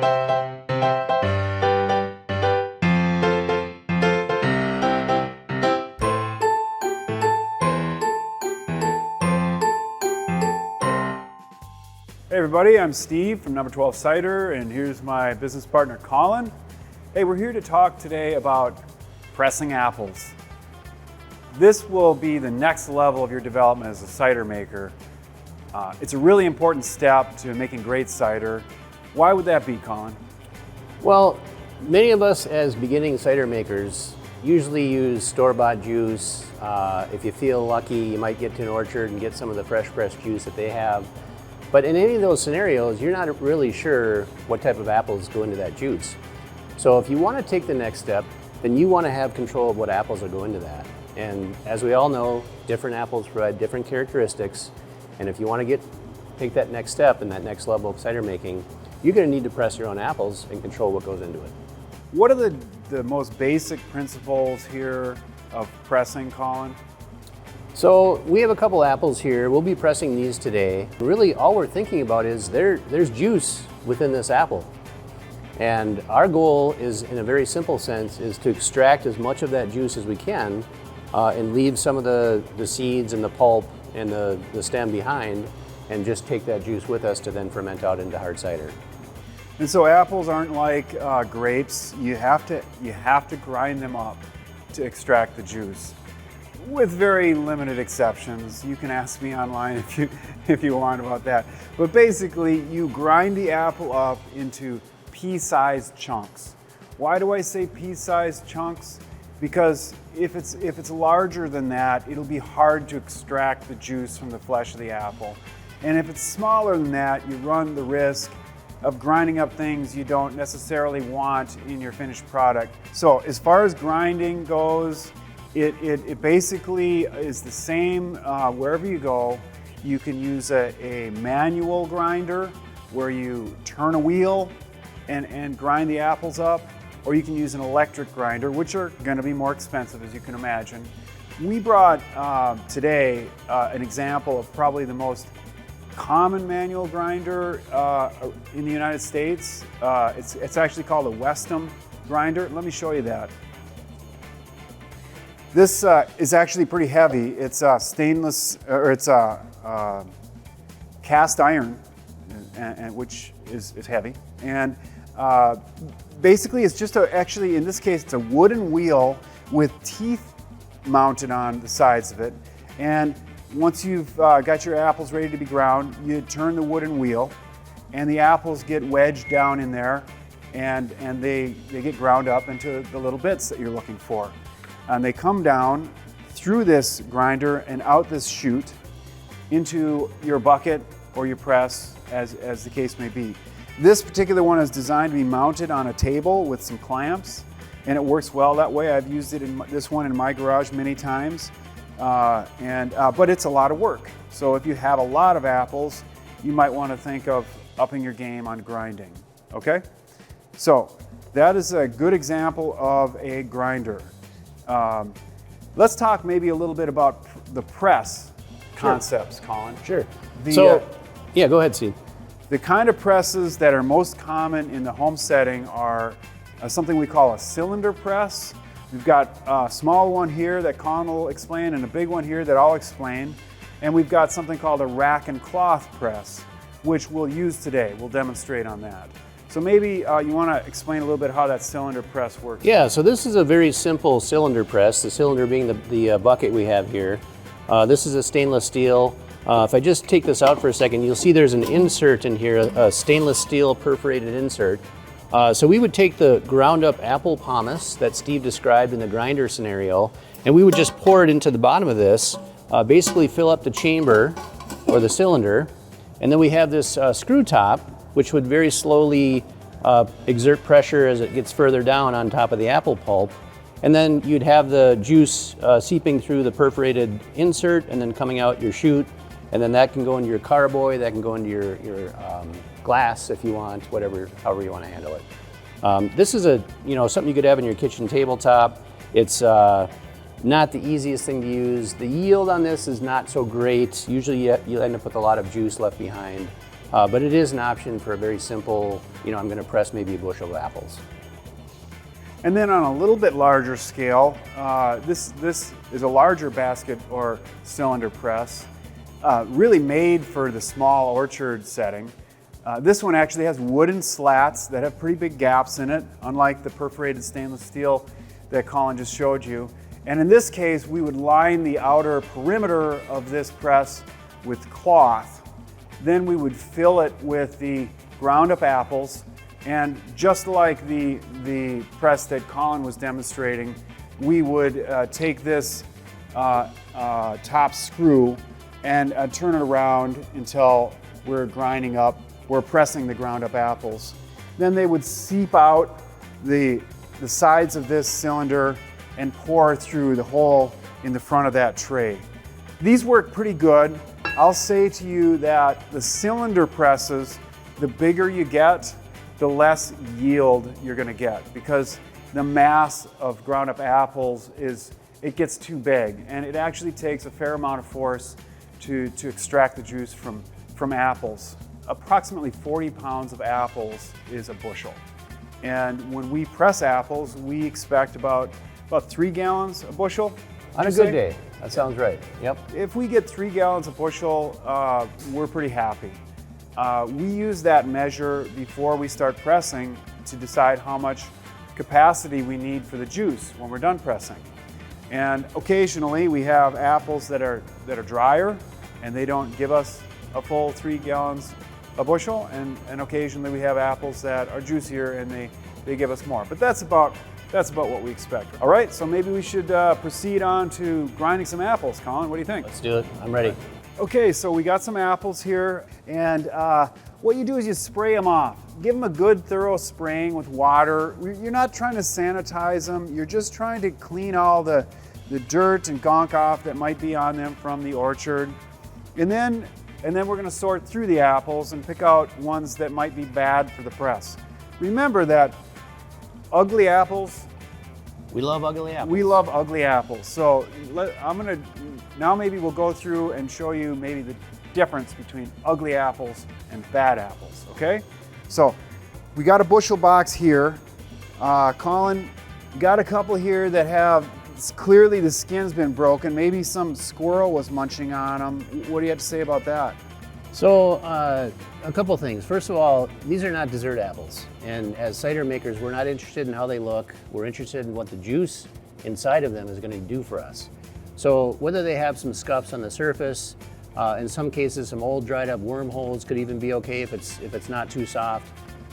Hey everybody, I'm Steve from Number 12 Cider, and here's my business partner Colin. Hey, we're here to talk today about pressing apples. This will be the next level of your development as a cider maker. It's a really important step to making great cider. Why would that be, Colin? Well, many of us as beginning cider makers usually use store-bought juice. If you feel lucky, you might get to an orchard and get some of the fresh pressed juice that they have. But in any of those scenarios, you're not really sure what type of apples go into that juice. So if you want to take the next step, then you want to have control of what apples will go into that. And as we all know, different apples provide different characteristics. And if you want to take that next step and that next level of cider making, you're going to need to press your own apples and control what goes into it. What are the most basic principles here of pressing, Colin? So we have a couple apples here. We'll be pressing these today. Really all we're thinking about is there's juice within this apple. And our goal is, in a very simple sense, is to extract as much of that juice as we can and leave some of the seeds and the pulp and the stem behind, and just take that juice with us to then ferment out into hard cider. And so apples aren't like grapes. You have to grind them up to extract the juice, with very limited exceptions. You can ask me online if you want about that. But basically, you grind the apple up into pea-sized chunks. Why do I say pea-sized chunks? Because if it's larger than that, it'll be hard to extract the juice from the flesh of the apple. And if it's smaller than that, you run the risk of grinding up things you don't necessarily want in your finished product. So as far as grinding goes, it basically is the same wherever you go. You can use a manual grinder where you turn a wheel and grind the apples up, or you can use an electric grinder, which are going to be more expensive, as you can imagine. We brought today an example of probably the most common manual grinder in the United States. It's actually called a Westham grinder. Let me show you that. This is actually pretty heavy. It's stainless, or it's cast iron, and which is heavy. And basically, it's just actually in this case, it's a wooden wheel with teeth mounted on the sides of it. And once you've got your apples ready to be ground, you turn the wooden wheel, and the apples get wedged down in there, and they get ground up into the little bits that you're looking for. And they come down through this grinder and out this chute into your bucket or your press, as the case may be. This particular one is designed to be mounted on a table with some clamps, and it works well that way. I've used it this one in my garage many times, but it's a lot of work. So if you have a lot of apples, you might want to think of upping your game on grinding, okay? So that is a good example of a grinder. Let's talk maybe a little bit about the press concepts, Colin. Sure. Yeah, go ahead, Steve. The kind of presses that are most common in the home setting are something we call a cylinder press. We've got a small one here that Colin will explain, and a big one here that I'll explain. And we've got something called a rack and cloth press, which we'll use today. We'll demonstrate on that. So maybe you want to explain a little bit how that cylinder press works. Yeah, so this is a very simple cylinder press, the cylinder being the bucket we have here. This is a stainless steel. If I just take this out for a second, you'll see there's an insert in here, a stainless steel perforated insert. So we would take the ground up apple pomace that Steve described in the grinder scenario, and we would just pour it into the bottom of this, basically fill up the chamber or the cylinder, and then we have this screw top, which would very slowly exert pressure as it gets further down on top of the apple pulp. And then you'd have the juice seeping through the perforated insert and then coming out your chute. And then that can go into your carboy, that can go into your glass if you want, however you want to handle it. This is something you could have in your kitchen tabletop. It's not the easiest thing to use. The yield on this is not so great. Usually you end up with a lot of juice left behind. But it is an option for a very simple, I'm going to press maybe a bushel of apples. And then on a little bit larger scale, this is a larger basket or cylinder press, really made for the small orchard setting. This one actually has wooden slats that have pretty big gaps in it, unlike the perforated stainless steel that Colin just showed you. And in this case, we would line the outer perimeter of this press with cloth. Then we would fill it with the ground up apples. And just like the press that Colin was demonstrating, we would take this top screw and turn it around until we're pressing the ground up apples. Then they would seep out the sides of this cylinder and pour through the hole in the front of that tray. These work pretty good. I'll say to you that the cylinder presses, the bigger you get, the less yield you're going to get, because the mass of ground up apples it gets too big, and it actually takes a fair amount of force to extract the juice from apples. Approximately 40 pounds of apples is a bushel. And when we press apples, we expect about 3 gallons a bushel. On a good day. That sounds right. Yep. If we get 3 gallons a bushel, we're pretty happy. We use that measure before we start pressing to decide how much capacity we need for the juice when we're done pressing. And occasionally we have apples that are drier and they don't give us a full 3 gallons a bushel, and occasionally we have apples that are juicier and they give us more. But that's about what we expect. All right, so maybe we should proceed on to grinding some apples. Colin, what do you think? Let's do it. I'm ready. Okay, so we got some apples here, and what you do is you spray them off. Give them a good thorough spraying with water. You're not trying to sanitize them, you're just trying to clean all the dirt and gunk off that might be on them from the orchard. And then we're gonna sort through the apples and pick out ones that might be bad for the press. Remember that ugly apples, we love ugly apples. We love ugly apples. So now maybe we'll go through and show you maybe the difference between ugly apples and bad apples, okay? So we got a bushel box here. Colin, you got a couple here that have, clearly the skin's been broken. Maybe some squirrel was munching on them. What do you have to say about that? So a couple things. First of all, these are not dessert apples. And as cider makers, we're not interested in how they look. We're interested in what the juice inside of them is going to do for us. So whether they have some scuffs on the surface, in some cases some old dried up wormholes could even be okay if it's not too soft.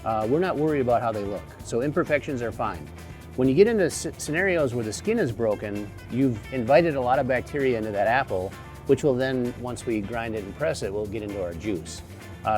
We're not worried about how they look. So imperfections are fine. When you get into scenarios where the skin is broken, you've invited a lot of bacteria into that apple, which will then, once we grind it and press it, will get into our juice.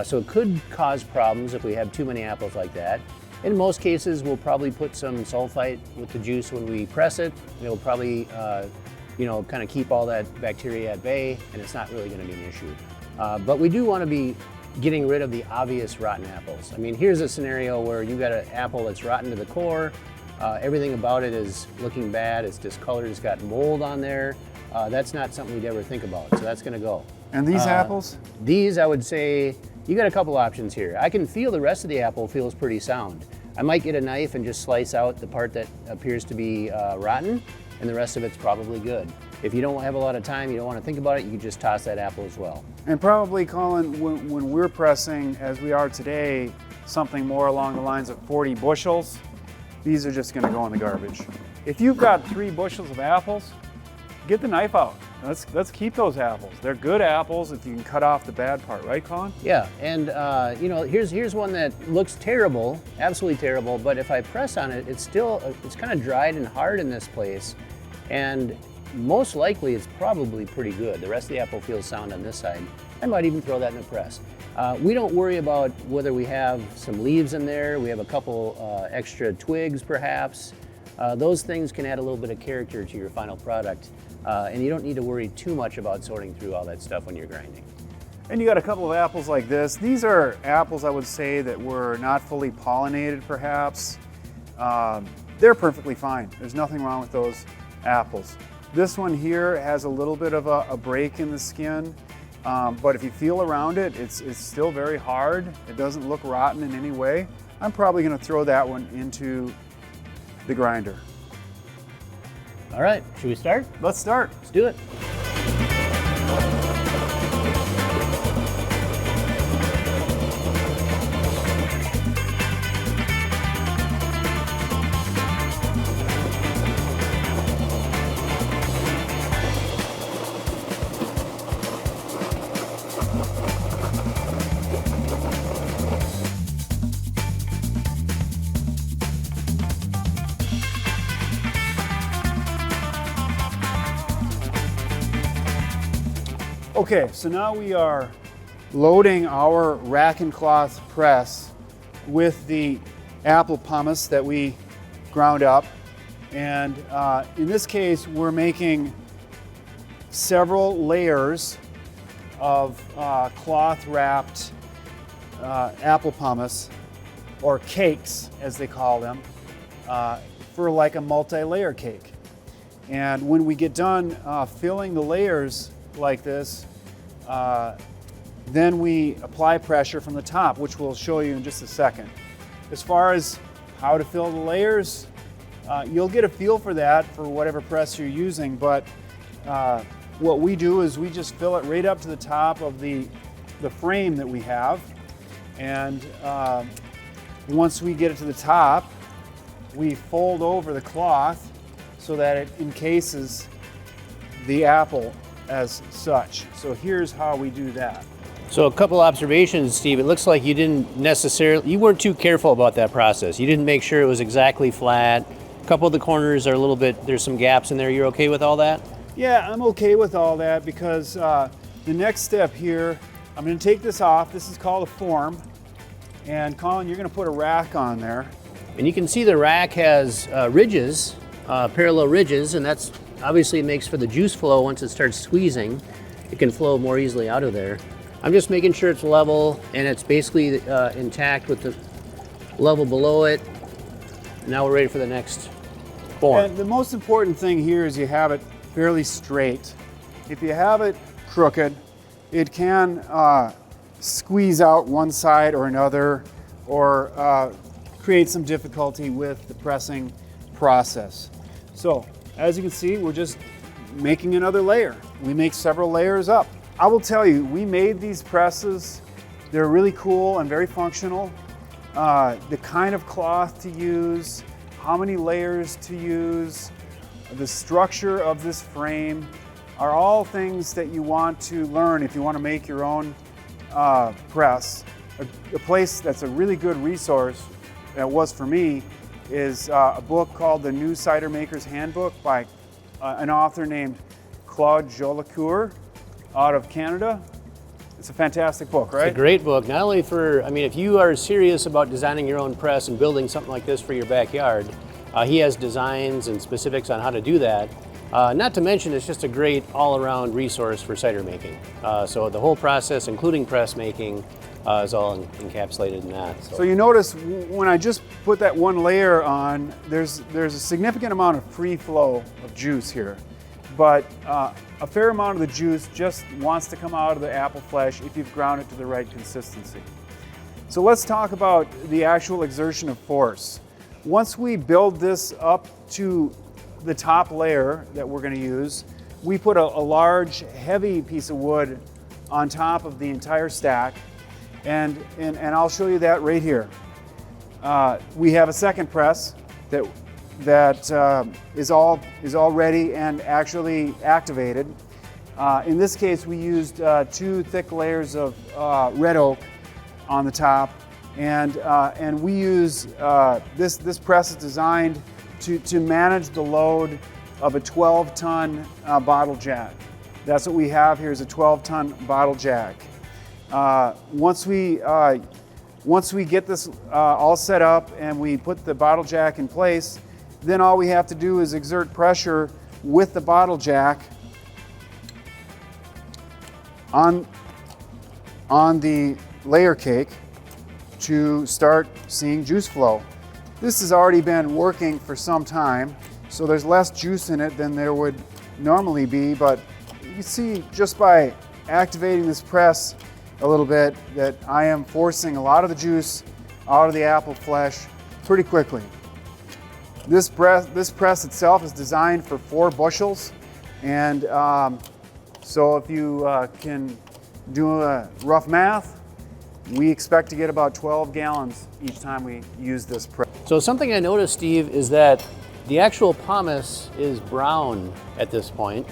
So it could cause problems if we have too many apples like that. In most cases, we'll probably put some sulfite with the juice when we press it. It'll probably kind of keep all that bacteria at bay, and it's not really going to be an issue. But we do want to be getting rid of the obvious rotten apples. I mean, here's a scenario where you've got an apple that's rotten to the core. Everything about it is looking bad. It's discolored. It's got mold on there. That's not something we'd ever think about, so that's going to go. And these apples? These, I would say, you got a couple options here. I can feel the rest of the apple feels pretty sound. I might get a knife and just slice out the part that appears to be rotten, and the rest of it's probably good. If you don't have a lot of time, you don't want to think about it, you can just toss that apple as well. And probably, Colin, when we're pressing, as we are today, something more along the lines of 40 bushels, these are just going to go in the garbage. If you've got 3 bushels of apples, get the knife out. Let's keep those apples. They're good apples if you can cut off the bad part, right, Colin? Yeah, and here's one that looks terrible, absolutely terrible, but if I press on it, it's kind of dried and hard in this place, and most likely it's probably pretty good. The rest of the apple feels sound on this side. I might even throw that in the press. We don't worry about whether we have some leaves in there, we have a couple extra twigs perhaps. Those things can add a little bit of character to your final product, and you don't need to worry too much about sorting through all that stuff when you're grinding. And you got a couple of apples like this. These are apples, I would say, that were not fully pollinated perhaps. They're perfectly fine. There's nothing wrong with those apples. This one here has a little bit of a break in the skin, But if you feel around it, it's still very hard. It doesn't look rotten in any way. I'm probably going to throw that one into the grinder. All right, should we start? Let's start. Let's do it. Okay, so now we are loading our rack and cloth press with the apple pumice that we ground up. And in this case, we're making several layers of cloth wrapped apple pumice, or cakes as they call them, for like a multi-layer cake. And when we get done filling the layers like this, then we apply pressure from the top, which we'll show you in just a second. As far as how to fill the layers, you'll get a feel for that for whatever press you're using, but what we do is we just fill it right up to the top of the frame that we have. And once we get it to the top, we fold over the cloth so that it encases the apple as such. So here's how we do that. So a couple observations, Steve. It looks like you weren't too careful about that process. You didn't make sure it was exactly flat. A couple of the corners are a little bit, there's some gaps in there. You're okay with all that? Yeah, I'm okay with all that because the next step here, I'm going to take this off. This is called a form. And Colin, you're going to put a rack on there. And you can see the rack has ridges, parallel ridges, and that's obviously it makes for the juice flow. Once it starts squeezing, it can flow more easily out of there. I'm just making sure it's level and it's basically intact with the level below it. Now we're ready for the next form. And the most important thing here is you have it fairly straight. If you have it crooked, it can squeeze out one side or another, or create some difficulty with the pressing process. So as you can see, we're just making another layer. We make several layers up. I will tell you, we made these presses. They're really cool and very functional. The kind of cloth to use, how many layers to use, the structure of this frame are all things that you want to learn if you want to make your own press. A place that's a really good resource, that was for me, is a book called The New Cider Maker's Handbook by an author named Claude Jolicoeur out of Canada. It's a fantastic book, right? It's a great book, not only for, if you are serious about designing your own press and building something like this for your backyard, he has designs and specifics on how to do that. Not to mention, it's just a great all-around resource for cider making. So the whole process, including press making, is all encapsulated in that. So you notice when I just put that one layer on, there's a significant amount of free flow of juice here. But a fair amount of the juice just wants to come out of the apple flesh if you've ground it to the right consistency. So let's talk about the actual exertion of force. Once we build this up to the top layer that we're going to use, we put a large, heavy piece of wood on top of the entire stack, and I'll show you that right here. We have a second press that is all ready and actually activated. In this case, we used 2 thick layers of red oak on the top, and we use this press is designed to manage the load of a 12-ton bottle jack. That's what we have here, is a 12-ton bottle jack. Once we get this all set up and we put the bottle jack in place, then all we have to do is exert pressure with the bottle jack on the layer cake to start seeing juice flow. This has already been working for some time, so there's less juice in it than there would normally be, but you see just by activating this press a little bit that I am forcing a lot of the juice out of the apple flesh pretty quickly. This press itself is designed for 4 bushels, and so if you can do a rough math, we expect to get about 12 gallons each time we use this press. So something I noticed, Steve, is that the actual pomace is brown at this point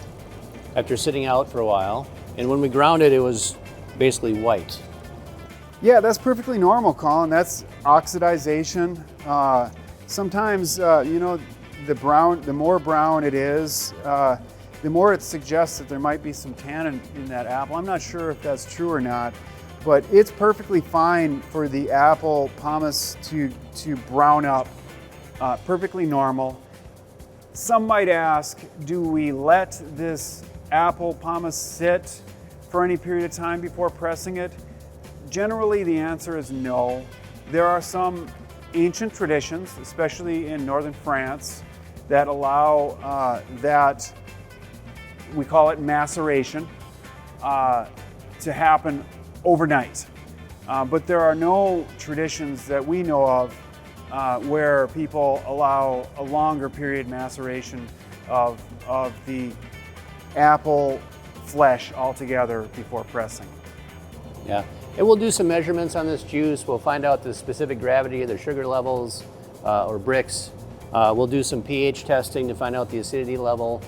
after sitting out for a while. And when we ground it, it was basically white. Yeah, that's perfectly normal, Colin. That's oxidization. Sometimes, you know, the more brown it is, the more it suggests that there might be some tannin in that apple. I'm not sure if that's true or not, but it's perfectly fine for the apple pomace to brown up, perfectly normal. Some might ask, do we let this apple pomace sit for any period of time before pressing it? Generally, the answer is no. There are some ancient traditions, especially in northern France, that allow that, we call it maceration, to happen overnight. But there are no traditions that we know of where people allow a longer period maceration of the apple flesh altogether before pressing. Yeah, and we'll do some measurements on this juice. We'll find out the specific gravity of the sugar levels or Brix. We'll do some pH testing to find out the acidity level.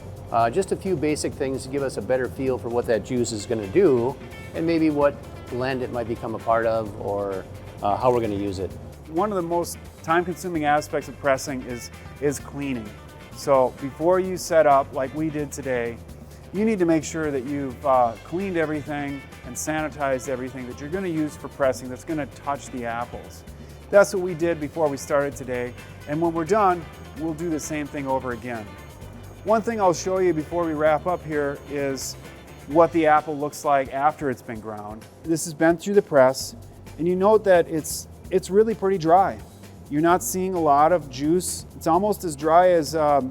Just a few basic things to give us a better feel for what that juice is going to do, and maybe what blend it might become a part of, or how we're going to use it. One of the most time-consuming aspects of pressing is cleaning. So before you set up like we did today, you need to make sure that you've cleaned everything and sanitized everything that you're going to use for pressing that's going to touch the apples. That's what we did before we started today, and when we're done, we'll do the same thing over again. One thing I'll show you before we wrap up here is what the apple looks like after it's been ground. This has been through the press, and you note that it's really pretty dry. You're not seeing a lot of juice. It's almost as dry as a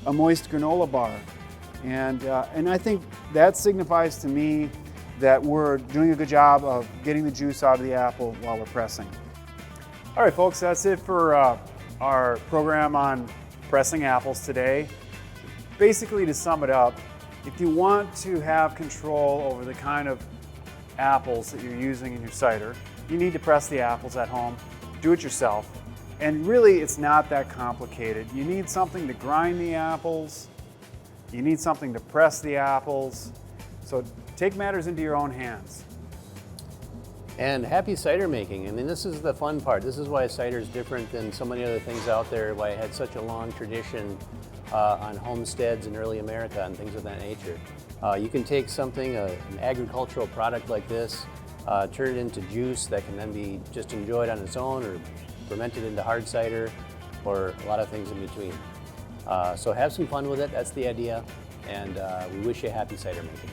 moist granola bar. And I think that signifies to me that we're doing a good job of getting the juice out of the apple while we're pressing. All right, folks, that's it for our program on pressing apples today. Basically, to sum it up, if you want to have control over the kind of apples that you're using in your cider, you need to press the apples at home. Do it yourself. And really, it's not that complicated. You need something to grind the apples. You need something to press the apples. So take matters into your own hands. And happy cider making. I mean, this is the fun part. This is why cider is different than so many other things out there, why it had such a long tradition on homesteads in early America and things of that nature. You can take something, an agricultural product like this, turn it into juice that can then be just enjoyed on its own or fermented into hard cider or a lot of things in between. So have some fun with it, that's the idea, and we wish you happy cider making.